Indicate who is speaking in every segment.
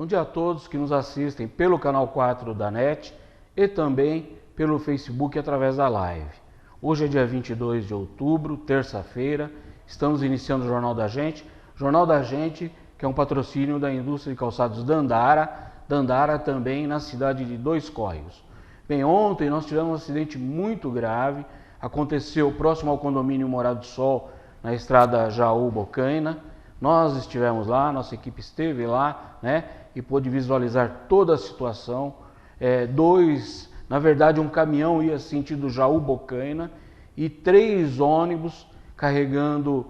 Speaker 1: Bom dia a todos que nos assistem pelo canal 4 da NET e também pelo Facebook através da live. Hoje é dia 22 de outubro, terça-feira, estamos iniciando o Jornal da Gente. Jornal da Gente, que é um patrocínio da indústria de calçados Dandara também na cidade de Dois Córregos. Bem, ontem nós tivemos um acidente muito grave, aconteceu próximo ao condomínio Morado do Sol, na estrada Jaú-Bocaina. Nós estivemos lá, nossa equipe esteve lá, né, e pôde visualizar toda a situação. Na verdade, um caminhão ia sentido Jaú-Bocaina e 3 ônibus carregando,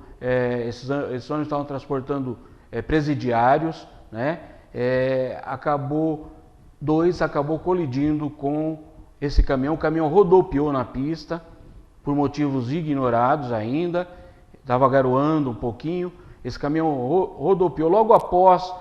Speaker 1: esses ônibus estavam transportando presidiários, né, dois acabou colidindo com esse caminhão. O caminhão rodopiou na pista por motivos ignorados ainda, estava garoando um pouquinho. Esse caminhão rodopiou logo após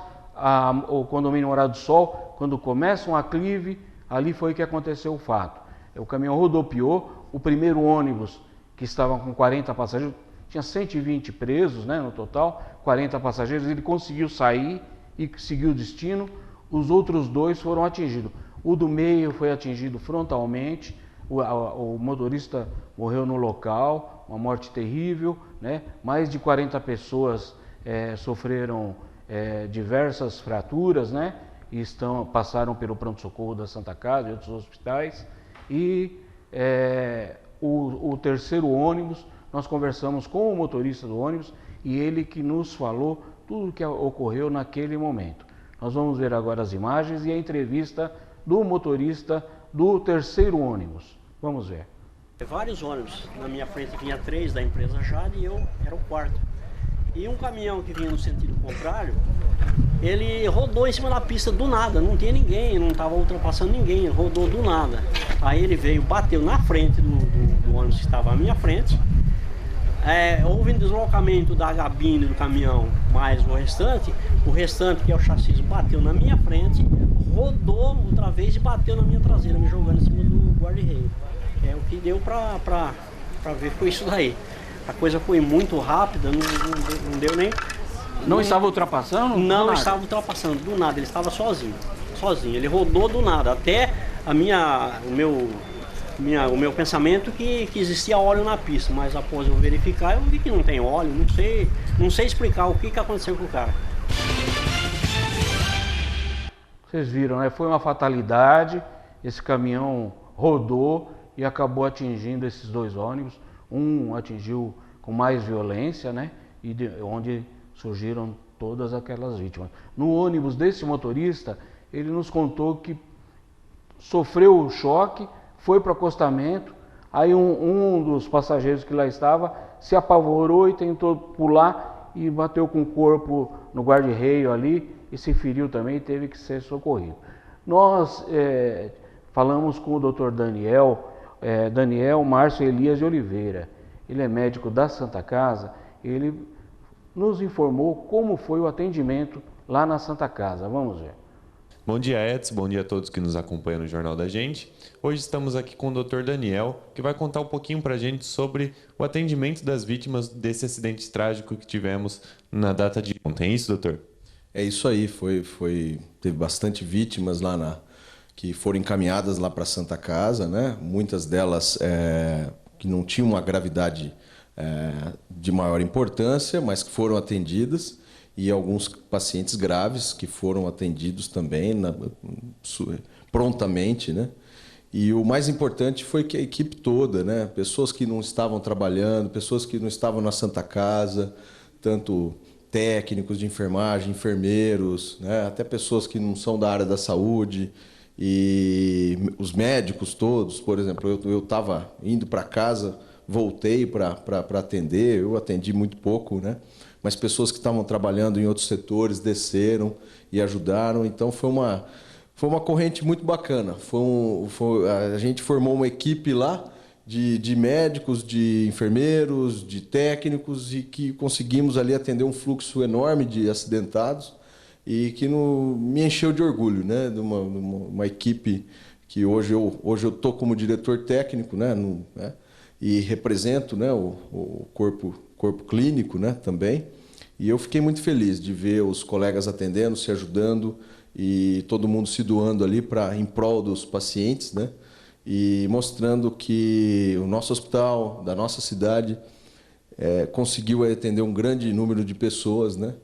Speaker 1: o condomínio Morado do Sol, quando começa um aclive, ali foi que aconteceu o fato. O caminhão rodopiou, o primeiro ônibus, que estava com 40 passageiros, tinha 120 presos, né, no total, 40 passageiros, ele conseguiu sair e seguiu o destino. Os outros 2 foram atingidos. O do meio foi atingido frontalmente, o motorista morreu no local, uma morte terrível, né? Mais de 40 pessoas sofreram diversas fraturas, né? E passaram pelo pronto-socorro da Santa Casa e outros hospitais. E o terceiro ônibus, nós conversamos com o motorista do ônibus e ele que nos falou tudo o que ocorreu naquele momento. Nós vamos ver agora as imagens e a entrevista do motorista do terceiro ônibus. Vamos ver.
Speaker 2: Vários ônibus, na minha frente vinha 3 da empresa Jade e eu era o quarto. E um caminhão que vinha no sentido contrário, ele rodou em cima da pista do nada, não tinha ninguém, não estava ultrapassando ninguém, rodou do nada. Aí ele veio, bateu na frente do ônibus que estava à minha frente. Houve um deslocamento da gabine do caminhão, mais o restante que é o chassi, bateu na minha frente, rodou outra vez e bateu na minha traseira, me jogando em cima do guarda-reio. O que deu pra ver foi isso daí. A coisa foi muito rápida, não deu nem...
Speaker 1: Não estava ultrapassando?
Speaker 2: Não estava ultrapassando, do nada, ele estava sozinho. Ele rodou do nada, até o meu pensamento que existia óleo na pista, mas após eu verificar, eu vi que não tem óleo, não sei explicar o que aconteceu com o cara.
Speaker 1: Vocês viram, né? Foi uma fatalidade, esse caminhão rodou e acabou atingindo esses 2 ônibus. Um atingiu com mais violência, né? E onde surgiram todas aquelas vítimas. No ônibus desse motorista, ele nos contou que sofreu o choque, foi para o acostamento, aí um dos passageiros que lá estava se apavorou e tentou pular e bateu com o corpo no guarda-reio ali e se feriu também e teve que ser socorrido. Nós falamos com o Dr. Daniel Márcio Elias de Oliveira. Ele é médico da Santa Casa. Ele nos informou como foi o atendimento lá na Santa Casa. Vamos ver.
Speaker 3: Bom dia, Edson. Bom dia a todos que nos acompanham no Jornal da Gente. Hoje estamos aqui com o Dr. Daniel, que vai contar um pouquinho para a gente sobre o atendimento das vítimas desse acidente trágico que tivemos na data de ontem. É isso, doutor?
Speaker 4: É isso aí. Teve bastante vítimas lá que foram encaminhadas lá para a Santa Casa, né? Muitas delas que não tinham uma gravidade de maior importância, mas que foram atendidas. E alguns pacientes graves que foram atendidos também prontamente, né? E o mais importante foi que a equipe toda, né? Pessoas que não estavam trabalhando, pessoas que não estavam na Santa Casa, tanto técnicos de enfermagem, enfermeiros, né? Até pessoas que não são da área da saúde, e os médicos todos. Por exemplo, eu estava indo para casa, voltei para atender, eu atendi muito pouco, né? Mas pessoas que estavam trabalhando em outros setores desceram e ajudaram. Então foi uma corrente muito bacana. A gente formou uma equipe lá de médicos, de enfermeiros, de técnicos, e que conseguimos ali atender um fluxo enorme de acidentados e que me encheu de orgulho, né? De uma equipe que hoje eu estou como diretor técnico, né? E represento, né? o corpo clínico, né? Também. E eu fiquei muito feliz de ver os colegas atendendo, se ajudando e todo mundo se doando ali em prol dos pacientes, né? E mostrando que o nosso hospital, da nossa cidade, conseguiu atender um grande número de pessoas, né?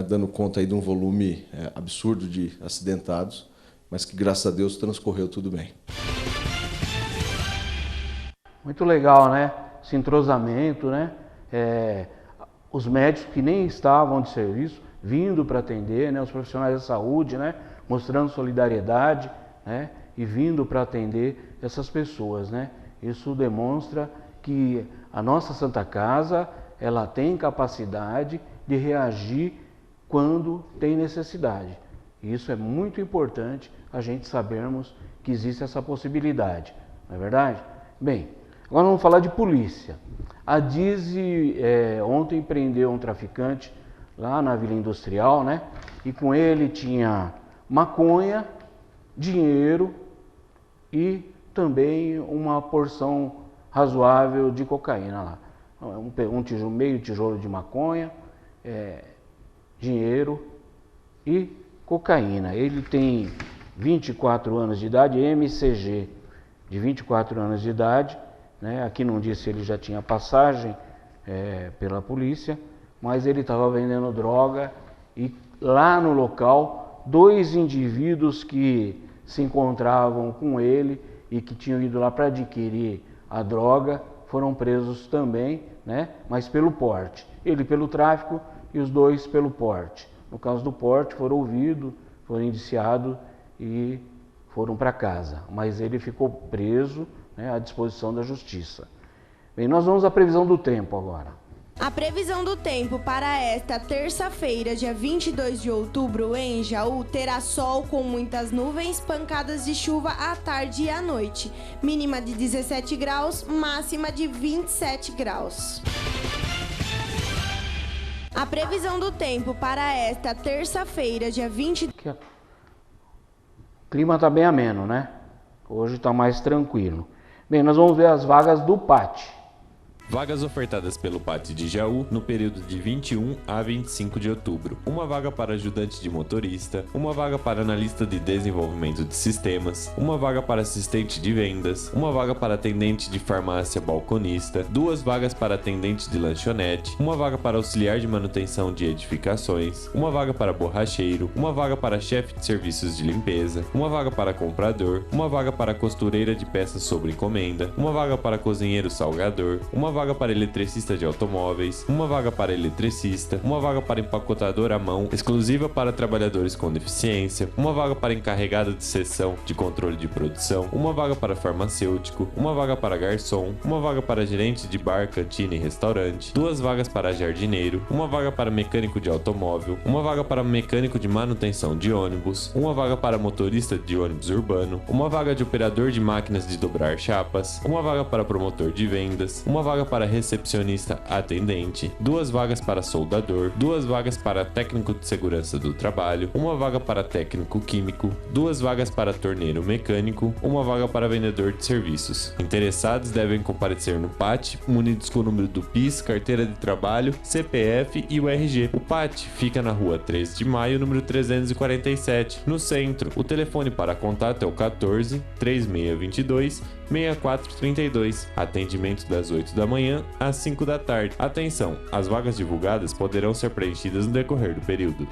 Speaker 4: Dando conta aí de um volume absurdo de acidentados, mas que, graças a Deus, transcorreu tudo bem.
Speaker 1: Muito legal, né? Esse entrosamento, né? Os médicos que nem estavam de serviço, vindo para atender, né? Os profissionais da saúde, né? Mostrando solidariedade, né? E vindo para atender essas pessoas, né? Isso demonstra que a nossa Santa Casa, ela tem capacidade de reagir quando tem necessidade. E isso é muito importante a gente sabermos que existe essa possibilidade, não é verdade? Bem, agora vamos falar de polícia. A DISE ontem prendeu um traficante lá na Vila Industrial, né? E com ele tinha maconha, dinheiro e também uma porção razoável de cocaína lá. Meio tijolo de maconha, dinheiro e cocaína. Ele tem 24 anos de idade, MCG de 24 anos de idade, né? Aqui não disse se ele já tinha passagem pela polícia, mas ele estava vendendo droga e lá no local, 2 indivíduos que se encontravam com ele e que tinham ido lá para adquirir a droga foram presos também, né? Mas pelo porte. Ele pelo tráfico e os 2 pelo porte. No caso do porte, foram ouvidos, foram indiciados e foram para casa. Mas ele ficou preso, né, à disposição da justiça. Bem, nós vamos à previsão do tempo agora.
Speaker 5: A previsão do tempo para esta terça-feira, dia 22 de outubro, em Jaú, terá sol com muitas nuvens, pancadas de chuva à tarde e à noite. Mínima de 17 graus, máxima de 27 graus. A previsão do tempo para esta terça-feira, dia 20...
Speaker 1: O clima está bem ameno, né? Hoje está mais tranquilo. Bem, nós vamos ver as vagas do PAT.
Speaker 3: Vagas ofertadas pelo PAT de Jaú no período de 21 a 25 de outubro. Uma vaga para ajudante de motorista, uma vaga para analista de desenvolvimento de sistemas, uma vaga para assistente de vendas, uma vaga para atendente de farmácia balconista, 2 vagas para atendente de lanchonete, uma vaga para auxiliar de manutenção de edificações, uma vaga para borracheiro, uma vaga para chefe de serviços de limpeza, uma vaga para comprador, uma vaga para costureira de peças sob encomenda, uma vaga para cozinheiro salgador, uma vaga para eletricista de automóveis, uma vaga para eletricista, uma vaga para empacotador à mão, exclusiva para trabalhadores com deficiência, uma vaga para encarregado de seção de controle de produção, uma vaga para farmacêutico, uma vaga para garçom, uma vaga para gerente de bar, cantina e restaurante, 2 vagas para jardineiro, uma vaga para mecânico de automóvel, uma vaga para mecânico de manutenção de ônibus, uma vaga para motorista de ônibus urbano, uma vaga de operador de máquinas de dobrar chapas, uma vaga para promotor de vendas, uma vaga para recepcionista atendente, 2 vagas para soldador, 2 vagas para técnico de segurança do trabalho, uma vaga para técnico químico, 2 vagas para torneiro mecânico, uma vaga para vendedor de serviços. Interessados devem comparecer no PAT, munidos com o número do PIS, carteira de trabalho, CPF e o RG. O PAT fica na rua 13 de maio, número 347, no centro. O telefone para contato é o 14 3622 6432. Atendimento das 8 da manhã às 5 da tarde. Atenção, as vagas divulgadas poderão ser preenchidas no decorrer do período.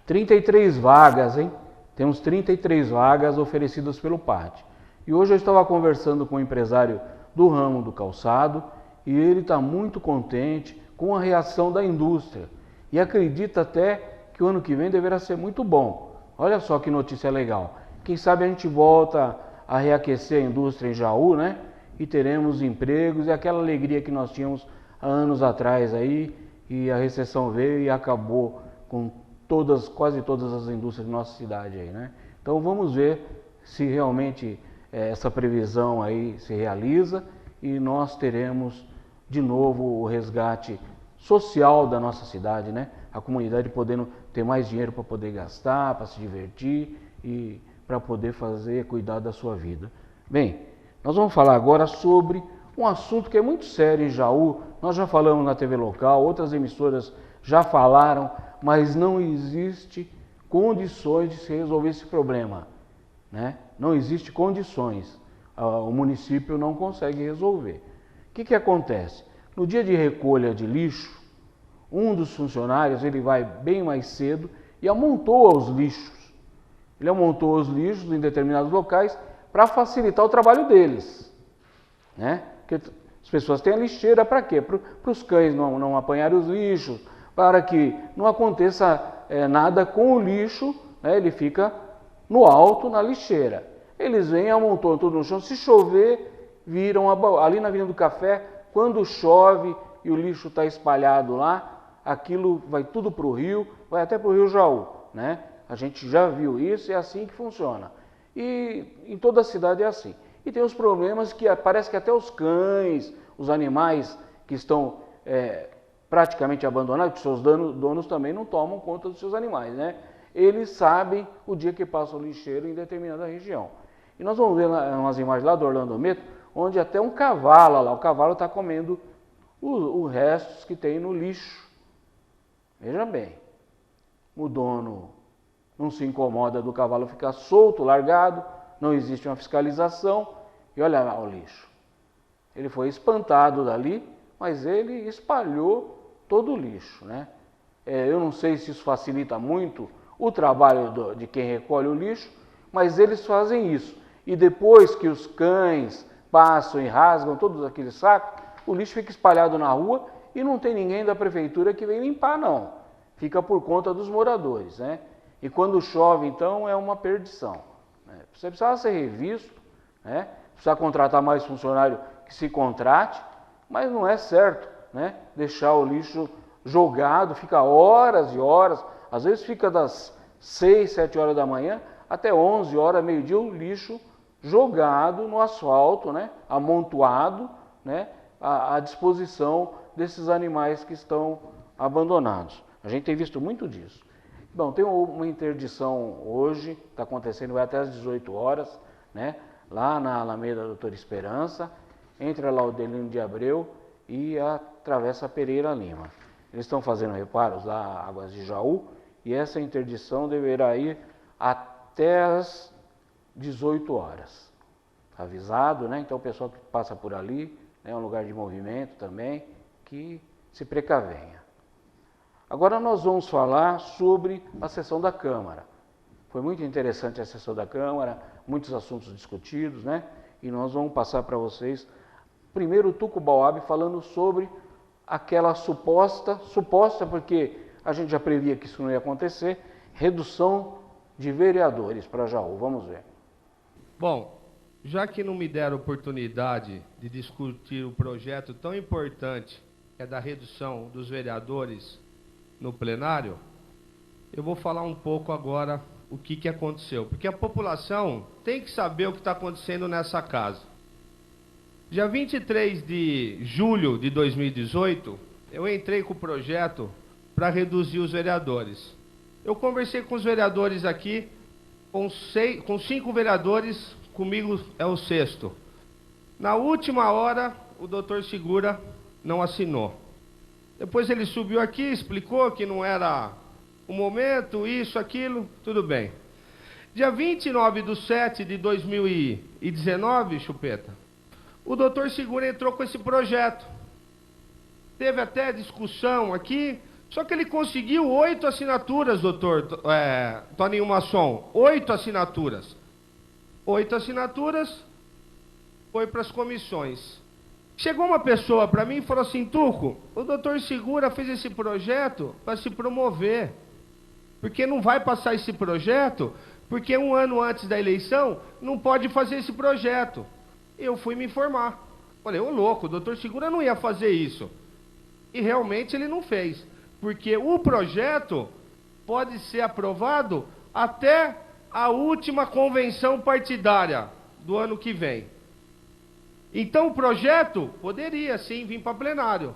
Speaker 1: 33 vagas, hein? Temos 33 vagas oferecidas pelo PAT. E hoje eu estava conversando com um empresário do ramo do calçado e ele está muito contente com a reação da indústria e acredita até que o ano que vem deverá ser muito bom. Olha só que notícia legal. Quem sabe a gente volta a reaquecer a indústria em Jaú, né? E teremos empregos e aquela alegria que nós tínhamos há anos atrás aí, e a recessão veio e acabou com quase todas as indústrias da nossa cidade aí, né? Então vamos ver se realmente essa previsão aí se realiza e nós teremos de novo o resgate social da nossa cidade, né? A comunidade podendo ter mais dinheiro para poder gastar, para se divertir e para poder cuidar da sua vida. Bem, nós vamos falar agora sobre um assunto que é muito sério em Jaú. Nós já falamos na TV local, outras emissoras já falaram, mas não existe condições de se resolver esse problema, né? Não existe condições, o município não consegue resolver. O que acontece? No dia de recolha de lixo, um dos funcionários ele vai bem mais cedo e amontoa os lixos. Ele amontoa os lixos em determinados locais para facilitar o trabalho deles, né? Porque as pessoas têm a lixeira para quê? Para os cães não apanharem os lixos, para que não aconteça nada com o lixo, né? Ele fica no alto, na lixeira. Eles vêm, amontoam tudo no chão. Se chover, viram ali na Avenida do Café, quando chove e o lixo está espalhado lá, aquilo vai tudo para o rio, vai até para o Rio Jaú, né? A gente já viu isso, é assim que funciona. E em toda a cidade é assim. E tem os problemas que parece que até os cães, os animais que estão praticamente abandonados, porque seus donos também não tomam conta dos seus animais, né? Eles sabem o dia que passa o lixeiro em determinada região. E nós vamos ver umas imagens lá do Orlando Meto, onde até um cavalo, lá, o cavalo está comendo os restos que tem no lixo. Veja bem, o dono não se incomoda do cavalo ficar solto, largado, não existe uma fiscalização, e olha lá o lixo. Ele foi espantado dali, mas ele espalhou todo o lixo, né? Eu não sei se isso facilita muito o trabalho de quem recolhe o lixo, mas eles fazem isso. E depois que os cães passam e rasgam todos aqueles sacos, o lixo fica espalhado na rua e não tem ninguém da prefeitura que vem limpar, não. Fica por conta dos moradores, né? E quando chove, então, é uma perdição, né? Você precisa ser revisto, né? Precisa contratar mais funcionário que se contrate, mas não é certo, né? Deixar o lixo jogado, fica horas e horas, às vezes fica das 6, 7 horas da manhã até 11 horas, meio-dia, o lixo jogado no asfalto, né? Amontoado, né? À disposição desses animais que estão abandonados. A gente tem visto muito disso. Bom, tem uma interdição hoje, está acontecendo, vai até às 18 horas, né? Lá na Alameda Doutor Esperança, entre a Laudelino de Abreu e a Travessa Pereira Lima. Eles estão fazendo reparos lá, Águas de Jaú, e essa interdição deverá ir até às 18 horas. Avisado, né? Então o pessoal que passa por ali, é um lugar de movimento também, que se precavenha. Agora nós vamos falar sobre a sessão da Câmara. Foi muito interessante a sessão da Câmara, muitos assuntos discutidos, né? E nós vamos passar para vocês, primeiro o Tuco Bauab falando sobre aquela suposta, porque a gente já previa que isso não ia acontecer, redução de vereadores para Jaú. Vamos ver.
Speaker 6: Bom, já que não me deram oportunidade de discutir o projeto tão importante, que é da redução dos vereadores no plenário, eu vou falar um pouco agora o que aconteceu, porque a população tem que saber o que está acontecendo nessa casa. Dia 23 de julho de 2018, eu entrei com o projeto para reduzir os vereadores. Eu conversei com os vereadores aqui, com 5 vereadores, comigo é o 6º. Na última hora, o doutor Segura não assinou. Depois ele subiu aqui, explicou que não era o momento, isso, aquilo, tudo bem. Dia 29/7 de 2019, Chupeta, o doutor Segura entrou com esse projeto. Teve até discussão aqui, só que ele conseguiu 8 assinaturas, doutor Toninho Masson, 8 assinaturas. 8 assinaturas, foi para as comissões. Chegou uma pessoa para mim e falou assim: Tuco, o doutor Segura fez esse projeto para se promover, porque não vai passar esse projeto, porque um ano antes da eleição não pode fazer esse projeto. Eu fui me informar. Falei, ô louco, o doutor Segura não ia fazer isso. E realmente ele não fez, porque o projeto pode ser aprovado até a última convenção partidária do ano que vem. Então o projeto poderia sim vir para plenário.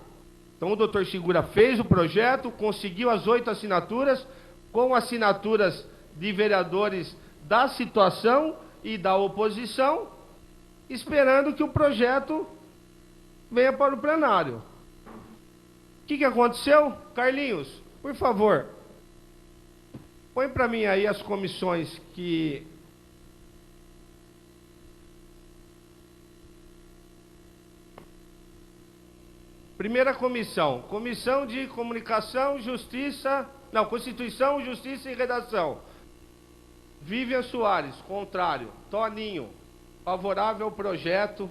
Speaker 6: Então o doutor Segura fez o projeto, conseguiu as 8 assinaturas, com assinaturas de vereadores da situação e da oposição, esperando que o projeto venha para o plenário. O que aconteceu? Carlinhos, por favor, Põe para mim aí as comissões que... Primeira comissão, Comissão de Comunicação, Justiça... Não, Constituição, Justiça e Redação. Vivian Soares, contrário. Toninho, favorável ao projeto,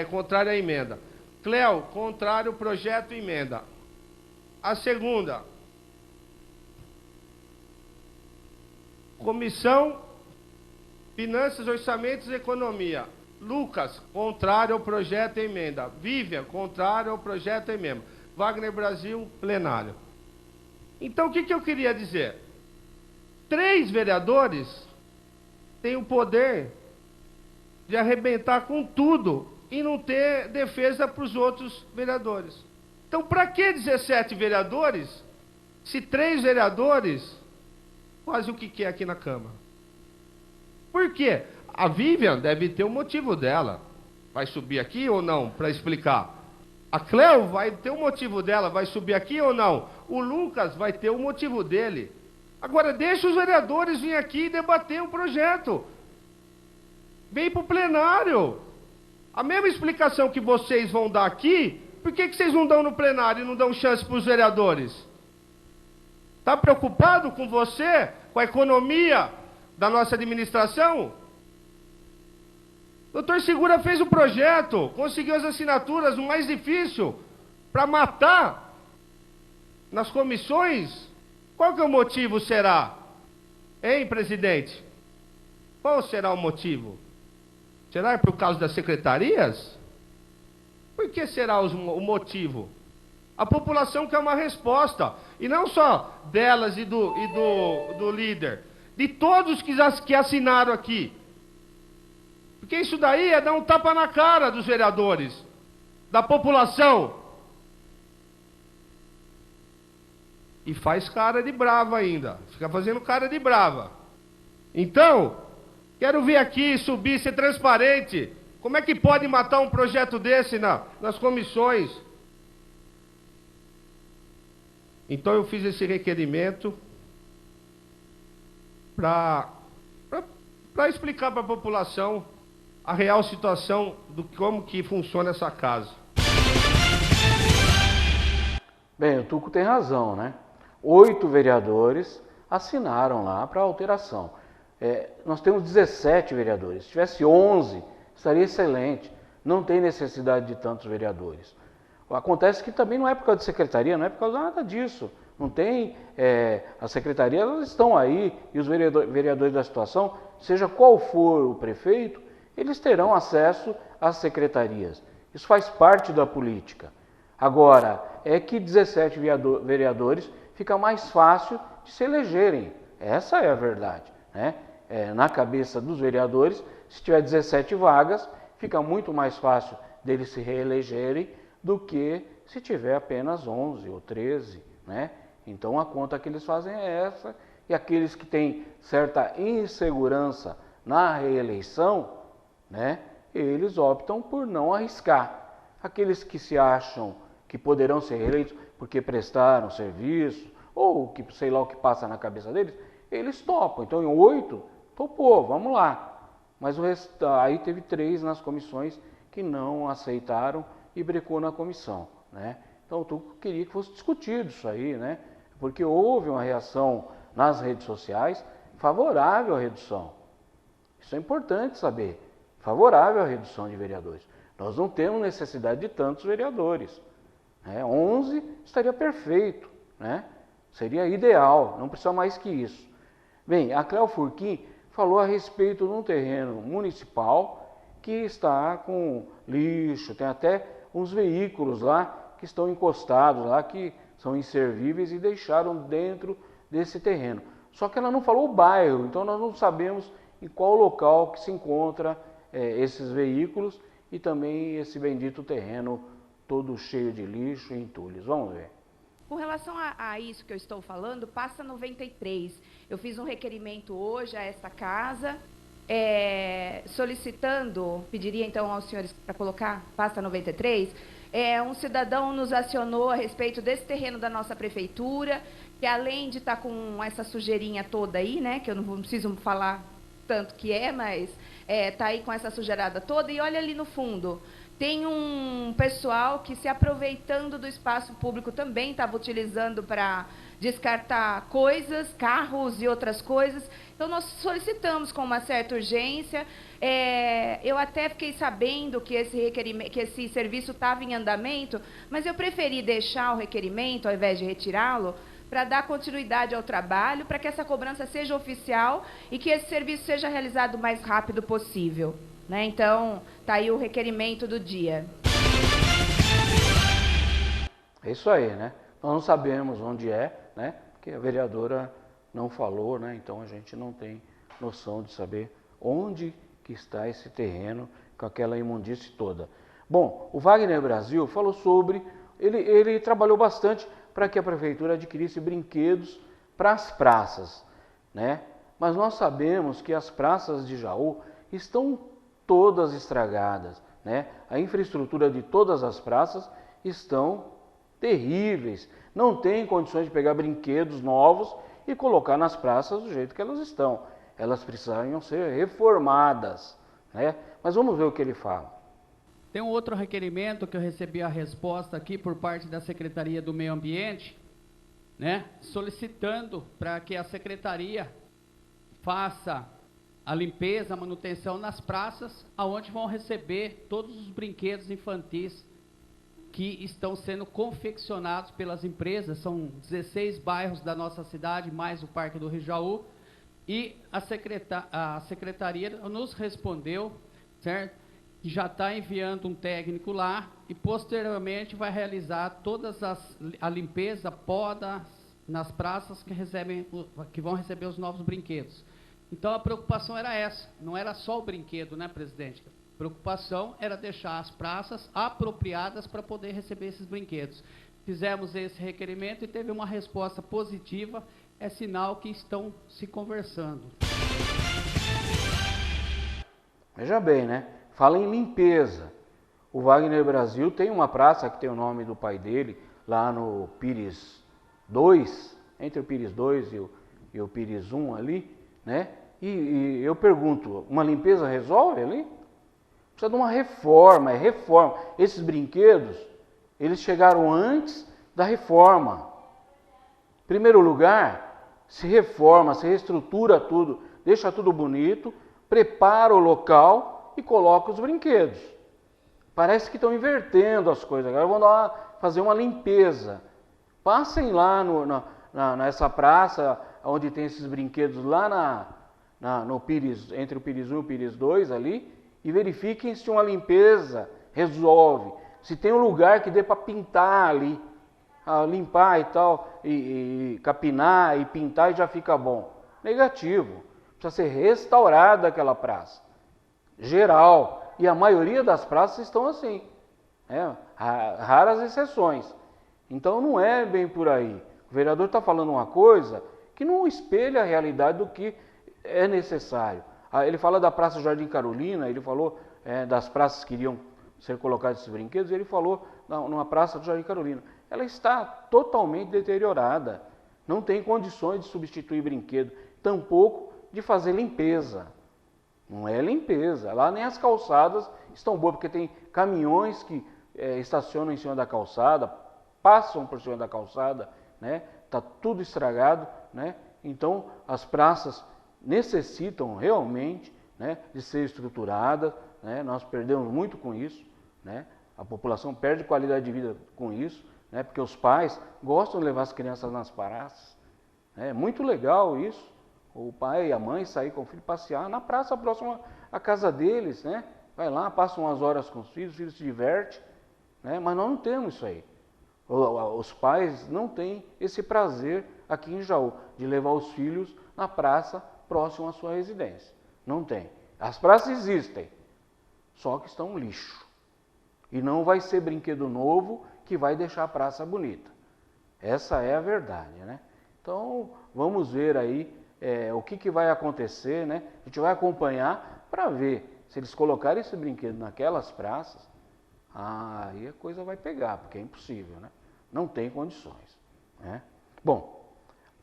Speaker 6: contrário à emenda. Cléo, contrário ao projeto e emenda. A segunda, Comissão Finanças, Orçamentos e Economia. Lucas, contrário ao projeto e emenda. Vivian, contrário ao projeto e emenda. Wagner Brasil, plenário. Então, o que eu queria dizer? 3 vereadores têm o poder de arrebentar com tudo e não ter defesa para os outros vereadores. Então, para que 17 vereadores, se 3 vereadores fazem o que quer aqui na Câmara? Por quê? A Vivian deve ter um motivo dela. Vai subir aqui ou não, para explicar. A Cleo vai ter um motivo dela, vai subir aqui ou não. O Lucas vai ter um motivo dele. Agora, deixa os vereadores virem aqui e debater o projeto. Vem para o plenário. A mesma explicação que vocês vão dar aqui, por que vocês não dão no plenário e não dão chance para os vereadores? Está preocupado com você, com a economia da nossa administração? Doutor Segura fez o projeto, conseguiu as assinaturas, o mais difícil, para matar nas comissões. Qual que é o motivo, será? Hein, presidente? Qual será o motivo? Será por causa das secretarias? Por que será o motivo? A população quer uma resposta. E não só delas e do líder. De todos que assinaram aqui. Porque isso daí é dar um tapa na cara dos vereadores. Da população. E faz cara de brava ainda. Fica fazendo cara de brava. Então, quero vir aqui, subir, ser transparente. Como é que pode matar um projeto desse nas comissões? Então eu fiz esse requerimento para explicar para a população a real situação do como que funciona essa casa.
Speaker 1: Bem, o Tuco tem razão, né? 8 vereadores assinaram lá para alteração. Nós temos 17 vereadores. Se tivesse 11, estaria excelente. Não tem necessidade de tantos vereadores. Acontece que também não é por causa de secretaria, não é por causa de nada disso. Não tem, as secretarias elas estão aí e os vereadores da situação, seja qual for o prefeito, eles terão acesso às secretarias. Isso faz parte da política. Agora, é que 17 vereadores fica mais fácil de se elegerem. Essa é a verdade, né? Na cabeça dos vereadores, se tiver 17 vagas, fica muito mais fácil deles se reelegerem do que se tiver apenas 11 ou 13, né? Então a conta que eles fazem é essa, e aqueles que têm certa insegurança na reeleição, né, eles optam por não arriscar. Aqueles que se acham que poderão ser reeleitos porque prestaram serviço, ou que sei lá o que passa na cabeça deles, eles topam. Então em 8, topou, vamos lá. Mas o resto, aí teve 3 nas comissões que não aceitaram e brecou na comissão, né? Então o Tuco queria que fosse discutido isso aí, né? Porque houve uma reação nas redes sociais favorável à redução. Isso é importante saber. Favorável à redução de vereadores. Nós não temos necessidade de tantos vereadores. 11 estaria perfeito, né? Seria ideal, não precisa mais que isso. Bem, a Cléo Furquim falou a respeito de um terreno municipal que está com lixo, tem até uns veículos lá que estão encostados lá, que são inservíveis e deixaram dentro desse terreno. Só que ela não falou o bairro, então nós não sabemos em qual local que se encontra esses veículos e também esse bendito terreno todo cheio de lixo e entulhos. Vamos ver.
Speaker 7: Com relação a isso que eu estou falando, pasta 93. Eu fiz um requerimento hoje a esta casa, solicitando, pediria então aos senhores para colocar pasta 93, Um cidadão nos acionou a respeito desse terreno da nossa prefeitura, que além de estar com essa sujeirinha toda aí, né, que eu não preciso falar tanto que mas está aí com essa sujeirada toda, e olha ali no fundo, tem um pessoal que, se aproveitando do espaço público, também estava utilizando para descartar coisas, carros e outras coisas. Então, nós solicitamos com uma certa urgência. Eu até fiquei sabendo que esse serviço estava em andamento, mas eu preferi deixar o requerimento, ao invés de retirá-lo, para dar continuidade ao trabalho, para que essa cobrança seja oficial e que esse serviço seja realizado o mais rápido possível, né? Então, está aí o requerimento do dia.
Speaker 1: É isso aí, né? Nós não sabemos onde é, né? Porque a vereadora não falou, né? Então a gente não tem noção de saber onde que está esse terreno com aquela imundície toda. Bom, o Wagner Brasil falou sobre, ele trabalhou bastante para que a prefeitura adquirisse brinquedos para as praças, né? Mas nós sabemos que as praças de Jaú estão todas estragadas, né? A infraestrutura de todas as praças estão terríveis. Não tem condições de pegar brinquedos novos e colocar nas praças do jeito que elas estão. Elas precisariam ser reformadas, né? Mas vamos ver o que ele fala.
Speaker 8: Tem um outro requerimento que eu recebi a resposta aqui por parte da Secretaria do Meio Ambiente, né? Solicitando para que a Secretaria faça a limpeza, a manutenção nas praças, aonde vão receber todos os brinquedos infantis que estão sendo confeccionados pelas empresas. São 16 bairros da nossa cidade, mais o Parque do Rio Jaú, e a Secretaria nos respondeu, certo? Que já está enviando um técnico lá e posteriormente vai realizar todas a limpeza, poda nas praças que vão receber os novos brinquedos. Então a preocupação era essa, não era só o brinquedo, né, presidente? A preocupação era deixar as praças apropriadas para poder receber esses brinquedos. Fizemos esse requerimento e teve uma resposta positiva, é sinal que estão se conversando.
Speaker 1: Veja bem, né? Fala em limpeza. O Wagner Brasil tem uma praça que tem o nome do pai dele, lá no Pires 2, entre o Pires 2 e o Pires 1 ali, né? E eu pergunto, uma limpeza resolve ali? Precisa de uma reforma, é reforma. Esses brinquedos, eles chegaram antes da reforma. Em primeiro lugar, se reforma, se reestrutura tudo, deixa tudo bonito, prepara o local e coloca os brinquedos. Parece que estão invertendo as coisas. Agora vão fazer uma limpeza. Passem lá nessa praça onde tem esses brinquedos, lá no Pires, entre o Pires 1 e o Pires 2 ali, e verifiquem se uma limpeza resolve. Se tem um lugar que dê para pintar ali, limpar e tal, e capinar e pintar e já fica bom. Negativo. Precisa ser restaurada aquela praça. Geral, e a maioria das praças estão assim, né? Raras exceções. Então não é bem por aí. O vereador está falando uma coisa que não espelha a realidade do que é necessário. Ele fala da Praça Jardim Carolina, ele falou das praças que iriam ser colocados esses brinquedos, ele falou numa praça do Jardim Carolina. Ela está totalmente deteriorada, não tem condições de substituir brinquedo, tampouco de fazer limpeza. Não é limpeza. Lá nem as calçadas estão boas, porque tem caminhões que estacionam em cima da calçada, passam por cima da calçada, né? Está tudo estragado, né? Então as praças necessitam realmente, né, de ser estruturadas, né? Nós perdemos muito com isso, né? A população perde qualidade de vida com isso, né? Porque os pais gostam de levar as crianças nas praças. É muito legal isso. O pai e a mãe sair com o filho passear na praça próxima à casa deles, né? Vai lá, passa umas horas com os filhos se diverte, né? Mas nós não temos isso aí. Os pais não têm esse prazer aqui em Jaú, de levar os filhos na praça próxima à sua residência. Não tem. As praças existem, só que estão um lixo. E não vai ser brinquedo novo que vai deixar a praça bonita. Essa é a verdade, né? Então, vamos ver aí o que vai acontecer, né? A gente vai acompanhar para ver se eles colocarem esse brinquedo naquelas praças, aí a coisa vai pegar, porque é impossível, né? Não tem condições, né? Bom,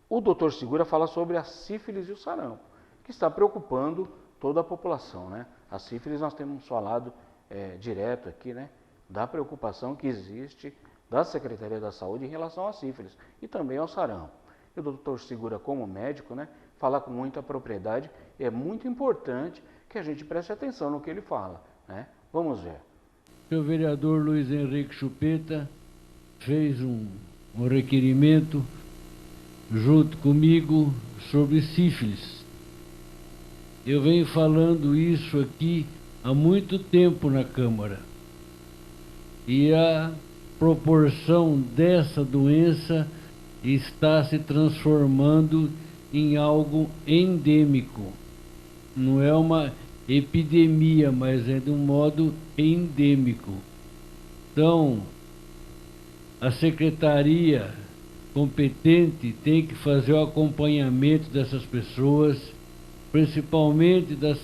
Speaker 1: o doutor Segura fala sobre a sífilis e o sarampo, que está preocupando toda a população, né? A sífilis nós temos falado direto aqui, né? Da preocupação que existe da Secretaria da Saúde em relação à sífilis e também ao sarampo. E o doutor Segura, como médico, né? Fala com muita propriedade e é muito importante que a gente preste atenção no que ele fala, né? Vamos ver.
Speaker 9: O vereador Luiz Henrique Chupeta fez um requerimento junto comigo sobre sífilis. Eu venho falando isso aqui há muito tempo na Câmara. E a proporção dessa doença está se transformando em algo endêmico. Não é uma epidemia, mas é de um modo endêmico. Então, a secretaria competente tem que fazer o acompanhamento dessas pessoas, principalmente das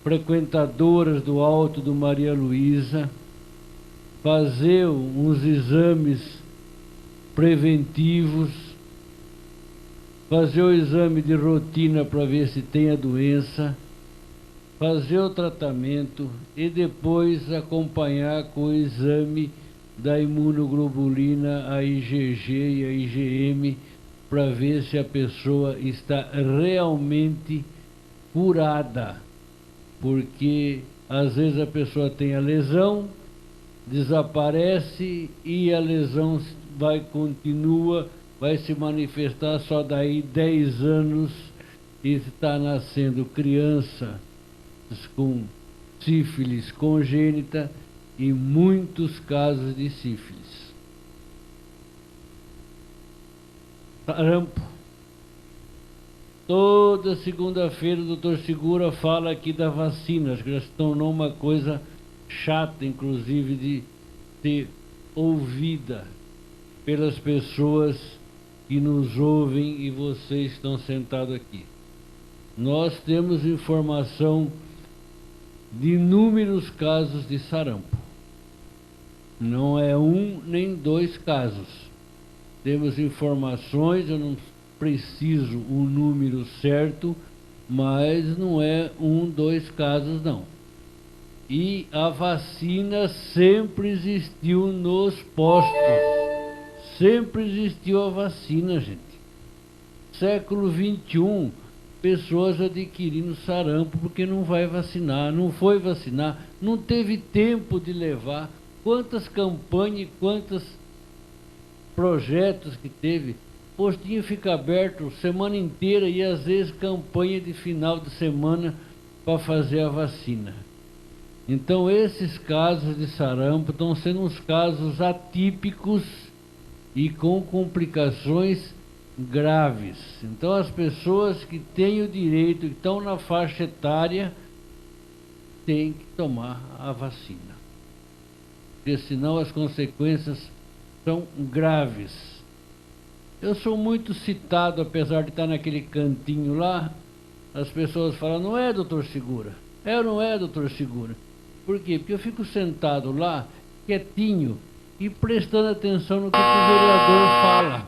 Speaker 9: frequentadoras do Alto do Maria Luísa, fazer uns exames preventivos, fazer o exame de rotina para ver se tem a doença, fazer o tratamento e depois acompanhar com o exame da imunoglobulina, a IgG e a IgM, para ver se a pessoa está realmente curada. Porque às vezes a pessoa tem a lesão, desaparece e a lesão continua, vai se manifestar só daí 10 anos e está nascendo criança com sífilis congênita e muitos casos de sífilis. Sarampo. Toda segunda-feira o doutor Segura fala aqui da vacina, acho que já se tornou uma coisa chata, inclusive, de ser ouvida pelas pessoas que nos ouvem e vocês estão sentados aqui. Nós temos informação de inúmeros casos de sarampo. Não é um nem dois casos. Temos informações, eu não preciso o número certo, mas não é um, dois casos não. E a vacina sempre existiu nos postos. Sempre existiu a vacina, gente. Século XXI, pessoas adquirindo sarampo porque não vai vacinar, não foi vacinar, não teve tempo de levar. Quantas campanhas, quantos projetos que teve. Postinho fica aberto semana inteira e às vezes campanha de final de semana para fazer a vacina. Então esses casos de sarampo estão sendo uns casos atípicos e com complicações graves. Então as pessoas que têm o direito, que estão na faixa etária, têm que tomar a vacina. Porque senão as consequências são graves. Eu sou muito citado, apesar de estar naquele cantinho lá, as pessoas falam, não é, doutor Segura? É ou não é, doutor Segura? Por quê? Porque eu fico sentado lá, quietinho, e prestando atenção no que o vereador fala.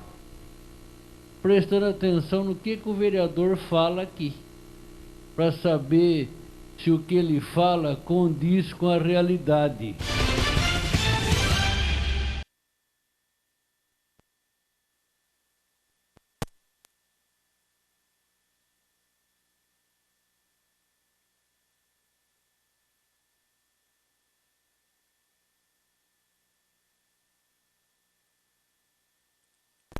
Speaker 9: Prestando atenção no que o vereador fala aqui. Para saber se o que ele fala condiz com a realidade.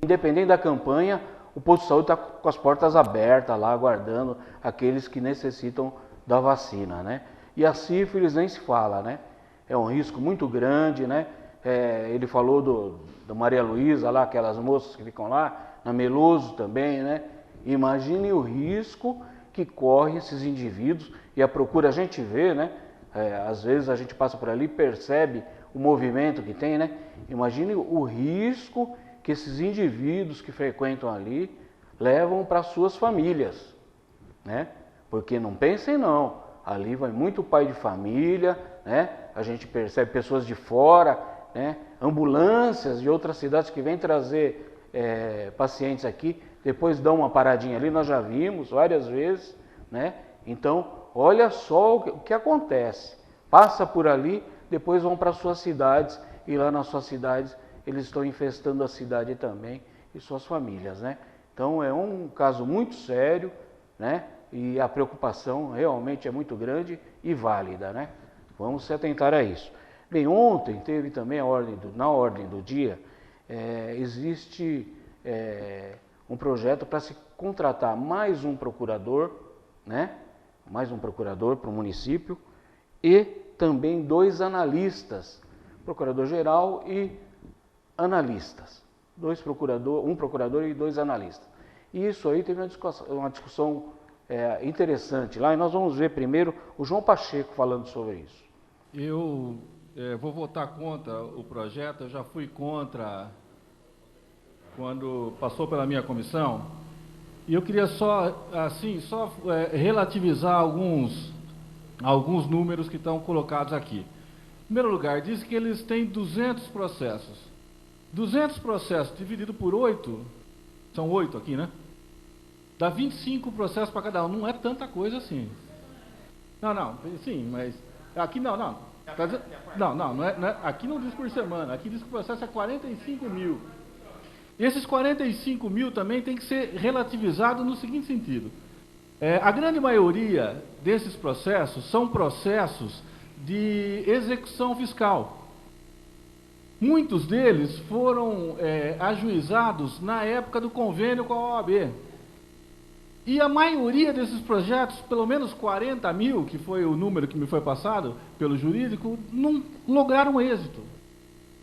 Speaker 1: Independente da campanha, o posto de saúde está com as portas abertas lá, aguardando aqueles que necessitam da vacina, né? E a sífilis nem se fala, né? É um risco muito grande, né? Ele falou do Maria Luísa lá, aquelas moças que ficam lá, na Meloso também, né? Imagine o risco que correm esses indivíduos e a procura, a gente vê, né? Às vezes a gente passa por ali e percebe o movimento que tem, né? Imagine o risco que esses indivíduos que frequentam ali levam para suas famílias, né? Porque não pensem não, ali vai muito pai de família, né? A gente percebe pessoas de fora, né? Ambulâncias de outras cidades que vêm trazer pacientes aqui, depois dão uma paradinha ali, nós já vimos várias vezes, né? Então, olha só o que acontece. Passa por ali, depois vão para suas cidades, e lá nas suas cidades eles estão infestando a cidade também e suas famílias, né? Então é um caso muito sério, né? E a preocupação realmente é muito grande e válida, né? Vamos se atentar a isso. Bem, ontem teve também na ordem do dia, existe um projeto para se contratar mais um procurador, né? Mais um procurador para o município e também 2 analistas, procurador-geral e analistas. Um procurador e 2 analistas. E isso aí teve uma discussão interessante lá, e nós vamos ver primeiro o João Pacheco falando sobre isso.
Speaker 10: Eu vou votar contra o projeto, eu já fui contra quando passou pela minha comissão, e eu queria só relativizar alguns números que estão colocados aqui. Em primeiro lugar, diz que eles têm 200 processos. 200 processos dividido por 8, são 8 aqui, né? Dá 25 processos para cada um, não é tanta coisa assim. Não, sim, mas aqui não. Não é, aqui não diz por semana, aqui diz que o processo é 45 mil. Esses 45 mil também tem que ser relativizado no seguinte sentido. A grande maioria desses processos são processos de execução fiscal. Muitos deles foram ajuizados na época do convênio com a OAB. E a maioria desses projetos, pelo menos 40 mil, que foi o número que me foi passado pelo jurídico, não lograram êxito.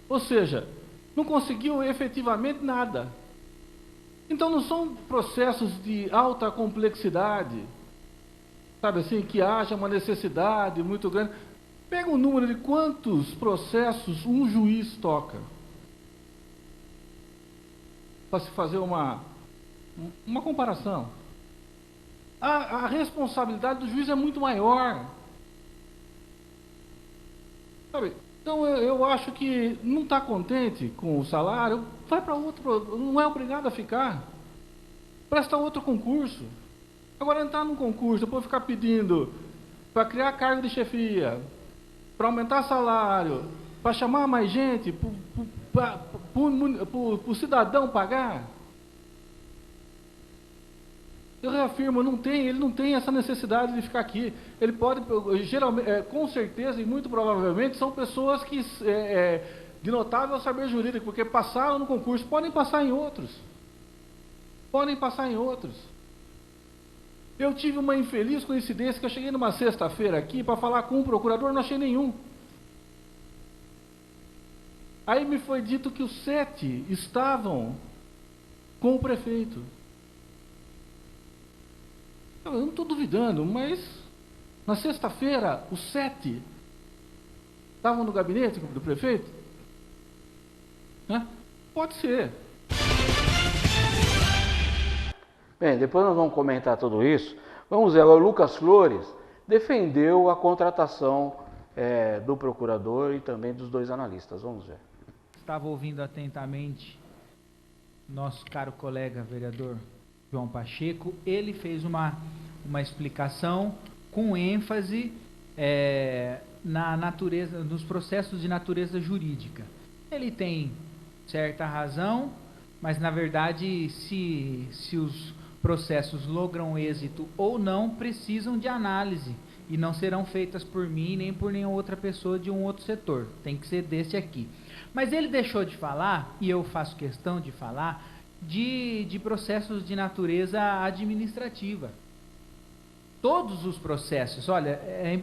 Speaker 10: Ou seja, não conseguiu efetivamente nada. Então não são processos de alta complexidade, sabe assim, que haja uma necessidade muito grande. Pega o número de quantos processos um juiz toca, para se fazer uma comparação. A responsabilidade do juiz é muito maior. Sabe? Então eu acho que não está contente com o salário, vai para outro, não é obrigado a ficar. Presta outro concurso. Agora entrar num concurso, depois ficar pedindo para criar cargo de chefia, para aumentar salário, para chamar mais gente, para o cidadão pagar. Eu reafirmo, ele não tem essa necessidade de ficar aqui. Ele pode, geralmente, com certeza e muito provavelmente, são pessoas que de notável saber jurídico, porque passaram no concurso, podem passar em outros. Eu tive uma infeliz coincidência que eu cheguei numa sexta-feira aqui para falar com um procurador, não achei nenhum. Aí me foi dito que os 7 estavam com o prefeito. Eu não estou duvidando, mas na sexta-feira os 7 estavam no gabinete do prefeito? Né? Pode ser.
Speaker 1: Bem, depois nós vamos comentar tudo isso. Vamos ver agora, o Lucas Flores defendeu a contratação do procurador e também dos 2 analistas. Vamos ver.
Speaker 11: Estava ouvindo atentamente nosso caro colega vereador João Pacheco. Ele fez uma explicação com ênfase na natureza, nos processos de natureza jurídica. Ele tem certa razão, mas na verdade se os processos logram êxito ou não, precisam de análise e não serão feitas por mim nem por nenhuma outra pessoa de um outro setor, tem que ser desse aqui. Mas ele deixou de falar, e eu faço questão de falar, de processos de natureza administrativa. Todos os processos, olha,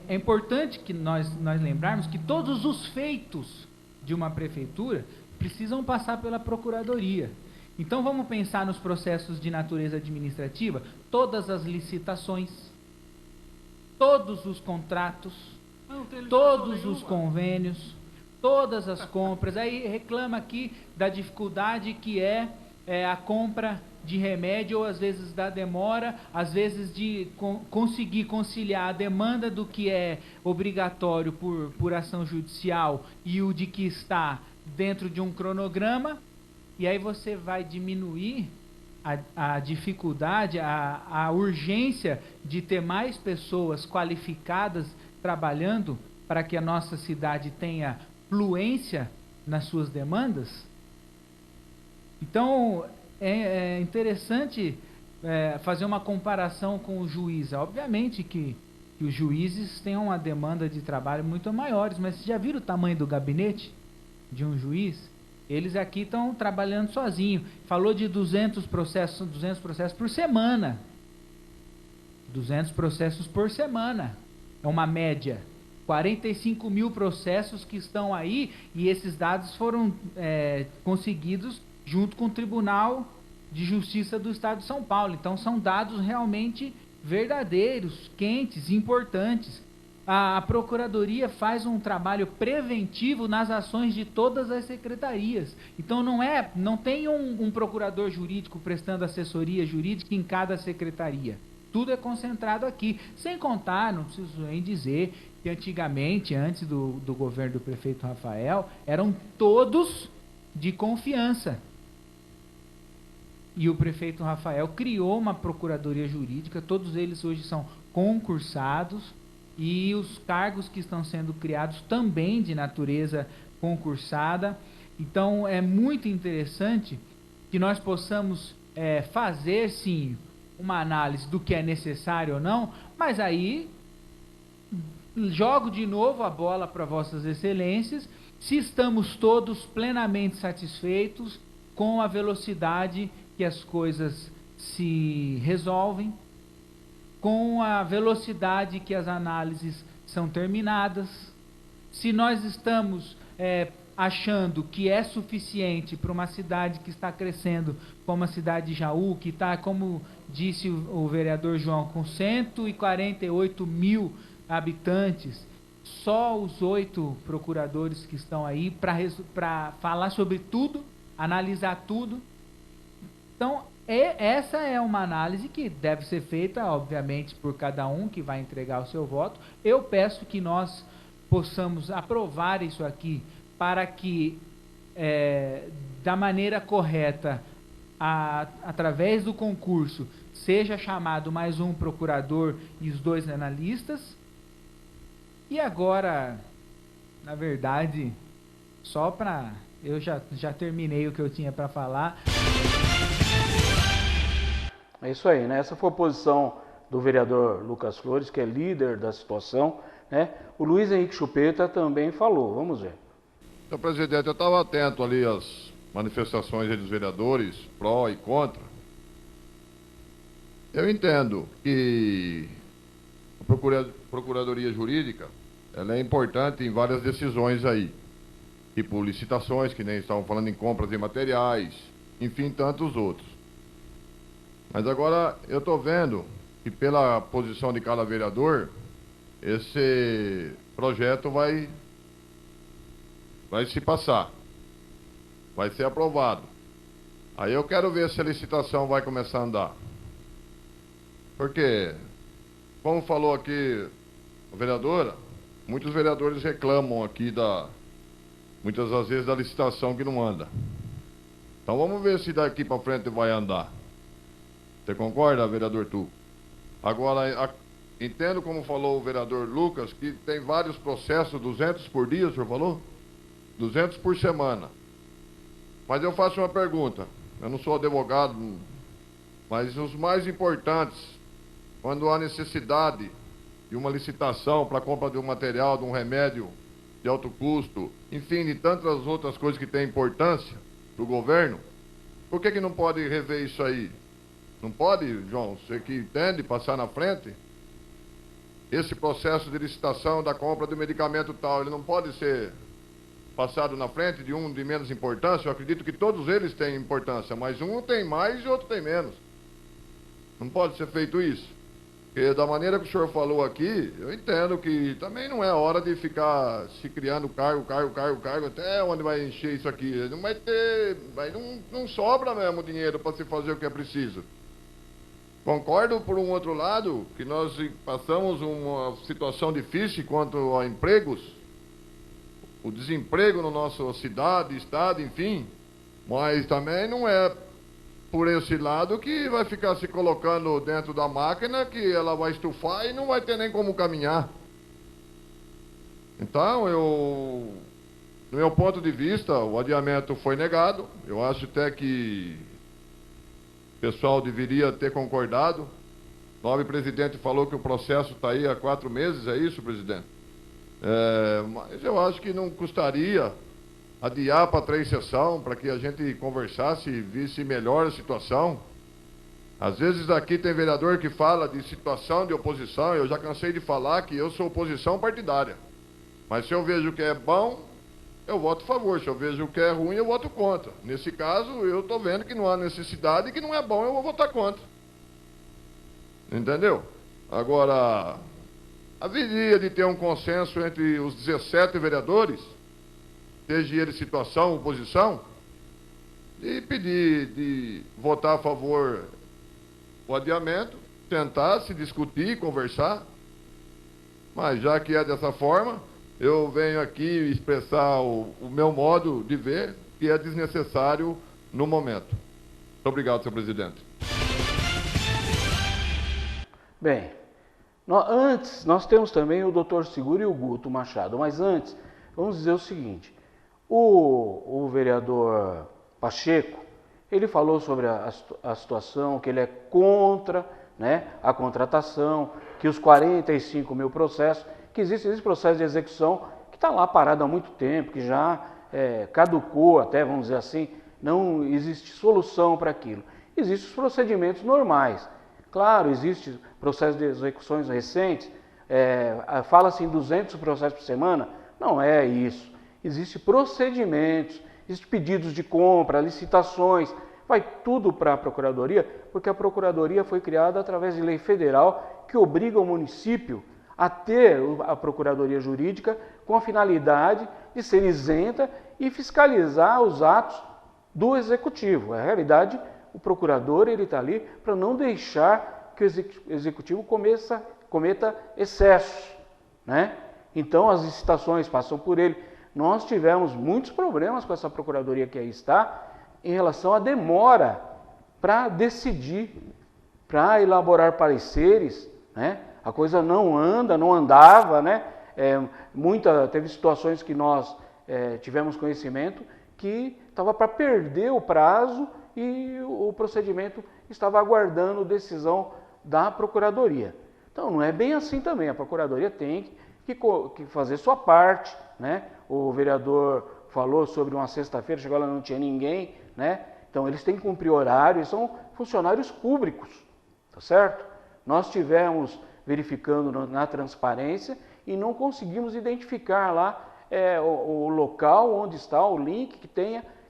Speaker 11: é importante que nós lembrarmos que todos os feitos de uma prefeitura precisam passar pela procuradoria. Então vamos pensar nos processos de natureza administrativa, todas as licitações, todos os contratos, todos os convênios, todas as compras. Aí reclama aqui da dificuldade que é a compra de remédio, ou às vezes da demora, às vezes de conseguir conciliar a demanda do que é obrigatório por ação judicial e o de que está dentro de um cronograma, e aí você vai diminuir a dificuldade, a urgência de ter mais pessoas qualificadas trabalhando para que a nossa cidade tenha fluência nas suas demandas. Então, é interessante fazer uma comparação com o juiz. Obviamente que os juízes têm uma demanda de trabalho muito maiores, mas vocês já viram o tamanho do gabinete de um juiz? Eles aqui estão trabalhando sozinhos. Falou de 200 processos por semana. 200 processos por semana. É uma média. 45 mil processos que estão aí, e esses dados foram conseguidos junto com o Tribunal de Justiça do Estado de São Paulo. Então são dados realmente verdadeiros, quentes, importantes. A Procuradoria faz um trabalho preventivo nas ações de todas as secretarias. Então não tem um procurador jurídico prestando assessoria jurídica em cada secretaria. Tudo é concentrado aqui. Sem contar, não preciso nem dizer, que antigamente, antes do governo do prefeito Rafael, eram todos de confiança. E o prefeito Rafael criou uma procuradoria jurídica, todos eles hoje são concursados, e os cargos que estão sendo criados também de natureza concursada. Então é muito interessante que nós possamos fazer sim uma análise do que é necessário ou não, mas aí jogo de novo a bola para vossas excelências, se estamos todos plenamente satisfeitos com a velocidade que as coisas se resolvem, com a velocidade que as análises são terminadas, se nós estamos achando que é suficiente para uma cidade que está crescendo como a cidade de Jaú, que está, como disse o vereador João, com 148 mil habitantes, só os 8 procuradores que estão aí para falar sobre tudo, analisar tudo. Então, essa é uma análise que deve ser feita, obviamente, por cada um que vai entregar o seu voto. Eu peço que nós possamos aprovar isso aqui para que, da maneira correta, através do concurso, seja chamado mais um procurador e os 2 analistas. E agora, na verdade, só para... Eu já terminei o que eu tinha para falar.
Speaker 1: É isso aí, né? Essa foi a posição do vereador Lucas Flores, que é líder da situação, né? O Luiz Henrique Chupeta também falou, vamos ver.
Speaker 12: Senhor presidente, eu estava atento ali às manifestações aí dos vereadores, pró e contra. Eu entendo que a Procuradoria Jurídica, ela é importante em várias decisões aí, tipo licitações, que nem estavam falando em compras de materiais, enfim, tantos outros. Mas agora eu estou vendo que pela posição de cada vereador, esse projeto vai se passar, vai ser aprovado. Aí eu quero ver se a licitação vai começar a andar. Porque, como falou aqui a vereadora, muitos vereadores reclamam aqui muitas das vezes da licitação que não anda. Então vamos ver se daqui para frente vai andar. Você concorda, vereador Tu? Agora, entendo como falou o vereador Lucas, que tem vários processos, 200 por dia, o senhor falou? 200 por semana. Mas eu faço uma pergunta, eu não sou advogado, mas os mais importantes, quando há necessidade de uma licitação para a compra de um material, de um remédio de alto custo, enfim, de tantas outras coisas que têm importância para o governo, por que não pode rever isso aí? Não pode, João, você que entende, passar na frente? Esse processo de licitação da compra do medicamento tal, ele não pode ser passado na frente de um de menos importância? Eu acredito que todos eles têm importância, mas um tem mais e outro tem menos. Não pode ser feito isso. Porque da maneira que o senhor falou aqui, eu entendo que também não é hora de ficar se criando cargo, até onde vai encher isso aqui. Não vai ter, não sobra mesmo dinheiro para se fazer o que é preciso. Concordo, por um outro lado, que nós passamos uma situação difícil quanto a empregos, o desemprego na nossa cidade, estado, enfim, mas também não é por esse lado que vai ficar se colocando dentro da máquina, que ela vai estufar e não vai ter nem como caminhar. Então, no meu ponto de vista, o adiamento foi negado. Eu acho até que o pessoal deveria ter concordado. O nobre presidente falou que o processo está aí há 4 meses, é isso, presidente? Mas eu acho que não custaria adiar para 3 sessões, para que a gente conversasse e visse melhor a situação. Às vezes aqui tem vereador que fala de situação de oposição, eu já cansei de falar que eu sou oposição partidária. Mas se eu vejo que é bom, eu voto a favor. Se eu vejo que é ruim, eu voto contra. Nesse caso, eu estou vendo que não há necessidade e que não é bom, eu vou votar contra. Entendeu? Agora, haveria de ter um consenso entre os 17 vereadores, seja ele situação, oposição, e pedir de votar a favor do adiamento, tentar se discutir, conversar. Mas já que é dessa forma, eu venho aqui expressar o meu modo de ver, que é desnecessário no momento. Muito obrigado, senhor presidente.
Speaker 1: Bem, antes, nós temos também o doutor Seguro e o Guto Machado, mas antes, vamos dizer o seguinte: o vereador Pacheco, ele falou sobre a situação, que ele é contra, né, a contratação, que os 45 mil processos, que existe processo de execução que está lá parado há muito tempo, que já caducou até, vamos dizer assim, não existe solução para aquilo. Existem os procedimentos normais. Claro, existe processo de execuções recentes, fala-se em 200 processos por semana, não é isso. Existem procedimentos, existem pedidos de compra, licitações, vai tudo para a Procuradoria, porque a Procuradoria foi criada através de lei federal que obriga o município a ter a Procuradoria Jurídica com a finalidade de ser isenta e fiscalizar os atos do Executivo. Na realidade, o procurador está ali para não deixar que o Executivo cometa excessos, né? Então, as licitações passam por ele. Nós tivemos muitos problemas com essa Procuradoria que aí está, em relação à demora para decidir, para elaborar pareceres, né? A coisa não andava, né? Teve situações que nós tivemos conhecimento que estava para perder o prazo e o procedimento estava aguardando decisão da Procuradoria. Então, não é bem assim também. A Procuradoria tem que fazer sua parte, né? O vereador falou sobre uma sexta-feira, chegou lá, não tinha ninguém, né? Então, eles têm que cumprir horário, eles são funcionários públicos, tá certo? Nós tivemos verificando na transparência e não conseguimos identificar lá o local onde está o link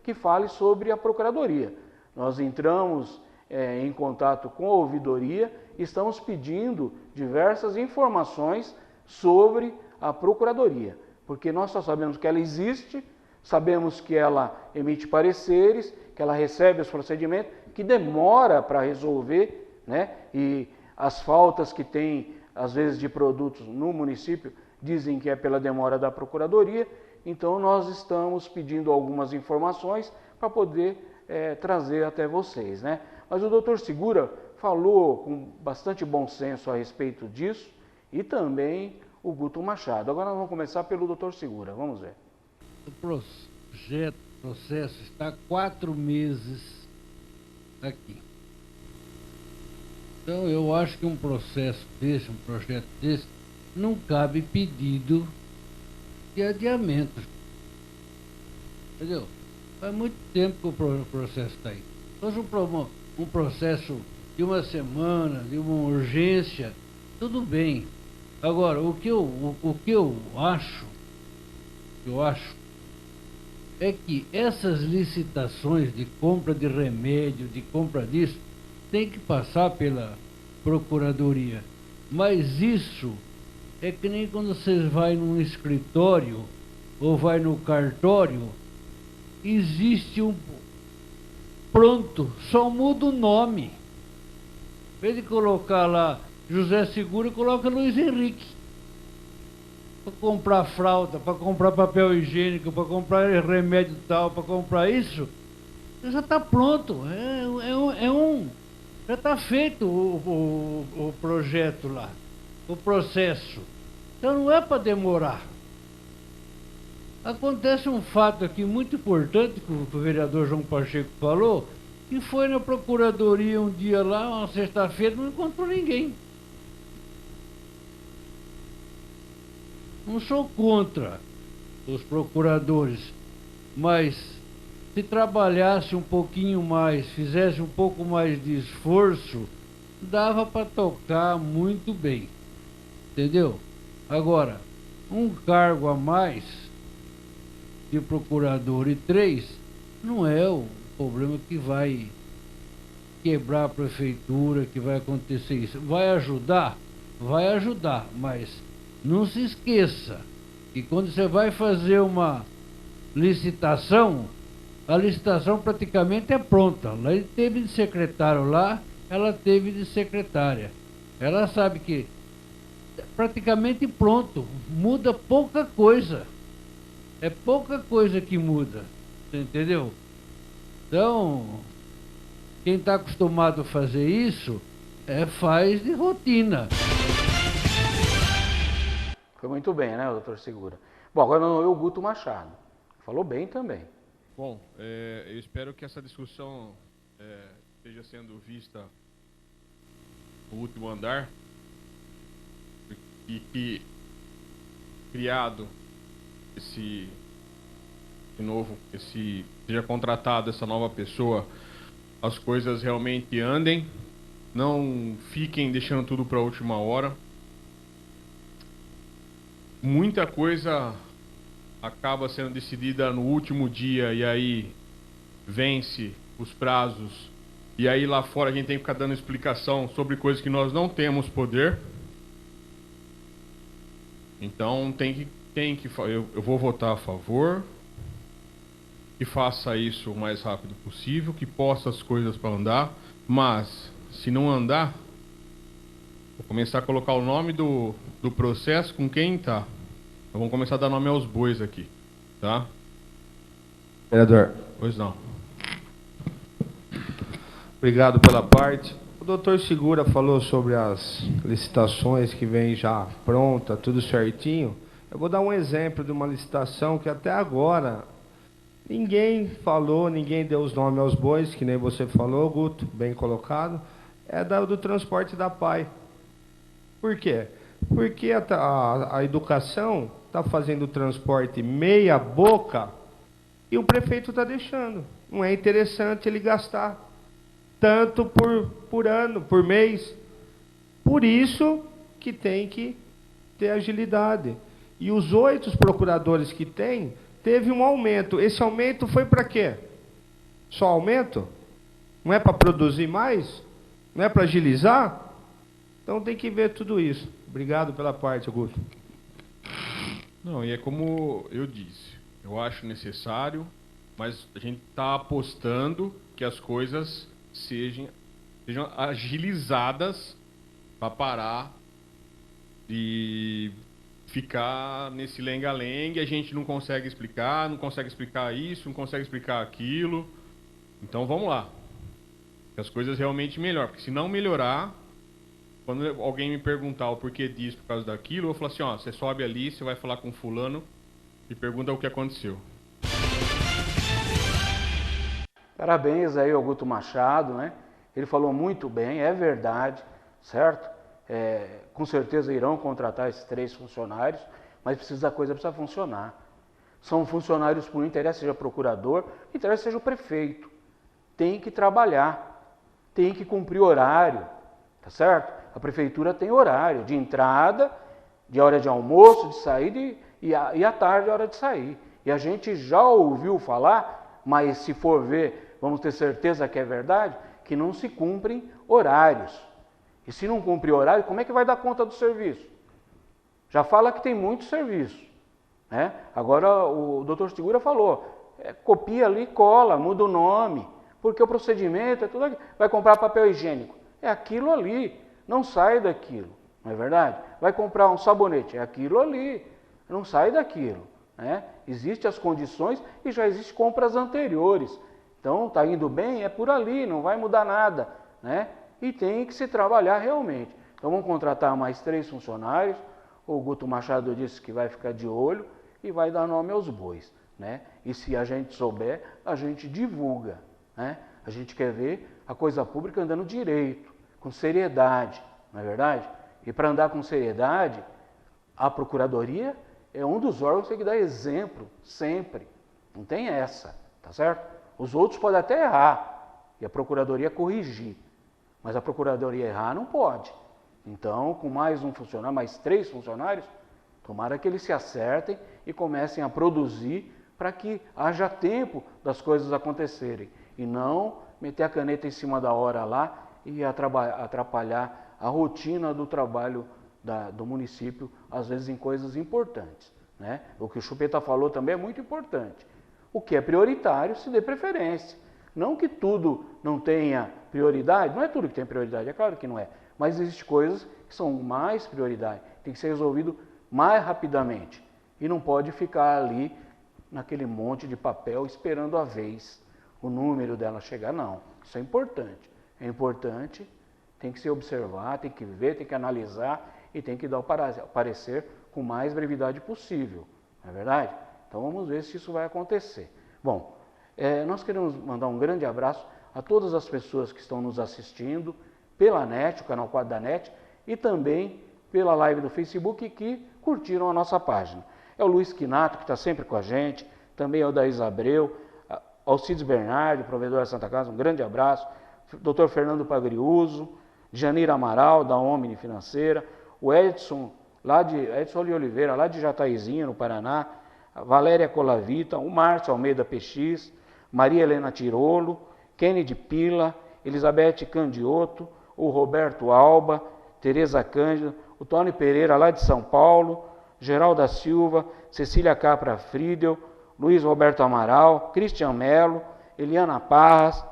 Speaker 1: que fale sobre a Procuradoria. Nós entramos em contato com a ouvidoria e estamos pedindo diversas informações sobre a Procuradoria, porque nós só sabemos que ela existe, sabemos que ela emite pareceres, que ela recebe os procedimentos, que demora para resolver, né? E as faltas que tem, às vezes, de produtos no município, dizem que é pela demora da Procuradoria. Então, nós estamos pedindo algumas informações para poder trazer até vocês, né? Mas o doutor Segura falou com bastante bom senso a respeito disso, e também o Guto Machado. Agora nós vamos começar pelo doutor Segura, vamos ver.
Speaker 9: O processo está há 4 meses aqui. Então eu acho que um processo desse, um projeto desse, não cabe pedido de adiamento. Entendeu? Faz muito tempo que o processo está aí. Então, um processo de uma semana, de uma urgência, tudo bem. Agora, o que eu acho é que essas licitações de compra de remédio, de compra disso, tem que passar pela Procuradoria. Mas isso é que nem quando vocês vão num escritório ou vai no cartório, existe um pronto, só muda o nome. Em vez de colocar lá José Seguro, coloca Luiz Henrique. Para comprar fralda, para comprar papel higiênico, para comprar remédio tal, para comprar isso, já está pronto. Já está feito o projeto lá, o processo. Então não é para demorar. Acontece um fato aqui muito importante que o vereador João Pacheco falou, que foi na procuradoria um dia lá, uma sexta-feira, não encontrou ninguém. Não sou contra os procuradores, mas se trabalhasse um pouquinho mais, fizesse um pouco mais de esforço, dava para tocar muito bem. Entendeu? Agora, um cargo a mais de procurador e 3 não é o problema que vai quebrar a prefeitura, que vai acontecer isso. Vai ajudar? Vai ajudar, mas não se esqueça que quando você vai fazer uma licitação, a licitação praticamente é pronta. Lá ele teve de secretário lá, ela teve de secretária. Ela sabe que é praticamente pronto, muda pouca coisa. É pouca coisa que muda, você entendeu? Então, quem está acostumado a fazer isso, faz de rotina.
Speaker 1: Foi muito bem, né, doutor Segura? Bom, agora o Guto Machado. Falou bem também.
Speaker 6: Bom, eu espero que essa discussão esteja sendo vista no último andar e que criado seja contratado essa nova pessoa, as coisas realmente andem, não fiquem deixando tudo para a última hora. Muita coisa acaba sendo decidida no último dia e aí vence os prazos, e aí lá fora a gente tem que ficar dando explicação sobre coisas que nós não temos poder. Então eu vou votar a favor, que faça isso o mais rápido possível, que possa as coisas para andar, mas se não andar, vou começar a colocar o nome do processo com quem está. Então vamos começar a dar nome aos bois aqui, tá?
Speaker 13: Vereador.
Speaker 6: Pois não.
Speaker 13: Obrigado pela parte. O doutor Segura falou sobre as licitações que vem já pronta, tudo certinho. Eu vou dar um exemplo de uma licitação que até agora ninguém falou, ninguém deu os nomes aos bois, que nem você falou, Guto, bem colocado. É do transporte da PAI. Por quê? Porque a educação está fazendo o transporte meia boca e o prefeito está deixando. Não é interessante ele gastar tanto por ano, por mês. Por isso que tem que ter agilidade. E os 8 procuradores que tem, teve um aumento. Esse aumento foi para quê? Só aumento? Não é para produzir mais? Não é para agilizar? Então tem que ver tudo isso. Obrigado pela parte, Augusto.
Speaker 6: Não, e é como eu disse, eu acho necessário, mas a gente está apostando que as coisas sejam agilizadas para parar de ficar nesse lenga-lenga, a gente não consegue explicar isso, não consegue explicar aquilo. Então vamos lá. Que as coisas realmente melhorem, porque se não melhorar, quando alguém me perguntar o porquê disso, por causa daquilo, eu vou falar assim, ó, você sobe ali, você vai falar com fulano e pergunta o que aconteceu.
Speaker 1: Parabéns aí ao Guto Machado, né? Ele falou muito bem, é verdade, certo? Com certeza irão contratar esses 3 funcionários, mas a coisa precisa funcionar. São funcionários por interesse, seja procurador, interesse seja o prefeito. Tem que trabalhar, tem que cumprir horário, tá certo? A prefeitura tem horário de entrada, de hora de almoço, de saída e à tarde, hora de sair. E a gente já ouviu falar, mas se for ver, vamos ter certeza que é verdade, que não se cumprem horários. E se não cumprir horário, como é que vai dar conta do serviço? Já fala que tem muito serviço, né? Agora o doutor Segura falou, copia ali, cola, muda o nome, porque o procedimento é tudo aqui. Vai comprar papel higiênico, é aquilo ali, não sai daquilo, não é verdade? Vai comprar um sabonete, é aquilo ali, não sai daquilo, né? Existem as condições e já existem compras anteriores. Então, está indo bem, é por ali, não vai mudar nada, né? E tem que se trabalhar realmente. Então, vamos contratar mais 3 funcionários. O Guto Machado disse que vai ficar de olho e vai dar nome aos bois, né? E se a gente souber, a gente divulga, né? A gente quer ver a coisa pública andando direito, com seriedade, não é verdade? E para andar com seriedade, a Procuradoria é um dos órgãos que tem que dar exemplo, sempre. Não tem essa, tá certo? Os outros podem até errar e a Procuradoria corrigir, mas a Procuradoria errar não pode. Então, com mais um funcionário, mais 3 funcionários, tomara que eles se acertem e comecem a produzir para que haja tempo das coisas acontecerem e não meter a caneta em cima da hora lá e atrapalhar a rotina do trabalho do município, às vezes em coisas importantes, né? O que o Chupeta falou também é muito importante. O que é prioritário se dê preferência. Não que tudo não tenha prioridade, não é tudo que tem prioridade, é claro que não é. Mas existem coisas que são mais prioridade, tem que ser resolvido mais rapidamente. E não pode ficar ali naquele monte de papel esperando a vez o número dela chegar, não. Isso é importante. É importante, tem que se observar, tem que ver, tem que analisar e tem que dar o parecer com mais brevidade possível. Não é verdade? Então vamos ver se isso vai acontecer. Bom, nós queremos mandar um grande abraço a todas as pessoas que estão nos assistindo pela NET, o canal 4 da NET, e também pela live do Facebook que curtiram a nossa página. É o Luiz Quinato, que está sempre com a gente, também é o Daís Abreu, Alcides Bernardi, provedor da Santa Casa, um grande abraço, Dr. Fernando Pagriuso, Janira Amaral, da Omni Financeira, o Edson de Oliveira, lá de Jataizinho, no Paraná, a Valéria Colavita, o Márcio Almeida PX, Maria Helena Tirolo, Kennedy Pila, Elizabeth Candioto, o Roberto Alba, Tereza Cândido, o Tony Pereira, lá de São Paulo, Geraldo da Silva, Cecília Capra Friedel, Luiz Roberto Amaral, Cristian Melo, Eliana Parras,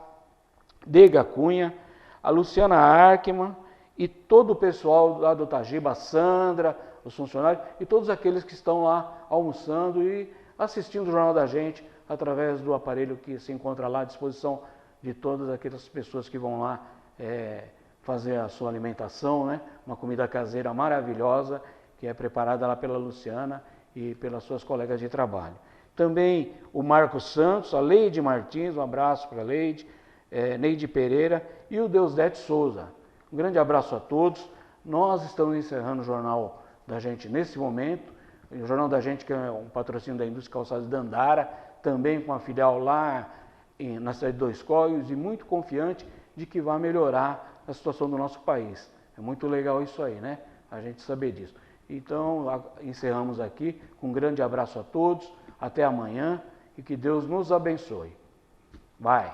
Speaker 1: Dega Cunha, a Luciana Arkman e todo o pessoal lá do Tajiba, a Sandra, os funcionários e todos aqueles que estão lá almoçando e assistindo o Jornal da Gente através do aparelho que se encontra lá à disposição de todas aquelas pessoas que vão lá fazer a sua alimentação, né? Uma comida caseira maravilhosa que é preparada lá pela Luciana e pelas suas colegas de trabalho. Também o Marcos Santos, a Leide Martins, um abraço para a Leide, Neide Pereira e o Deusdete Souza. Um grande abraço a todos. Nós estamos encerrando o Jornal da Gente nesse momento. O Jornal da Gente, que é um patrocínio da Indústria Calçados de Andara, também com a filial lá na cidade de Dois Cóigos e muito confiante de que vai melhorar a situação do nosso país. É muito legal isso aí, né? A gente saber disso. Então, encerramos aqui com um grande abraço a todos. Até amanhã e que Deus nos abençoe. Vai!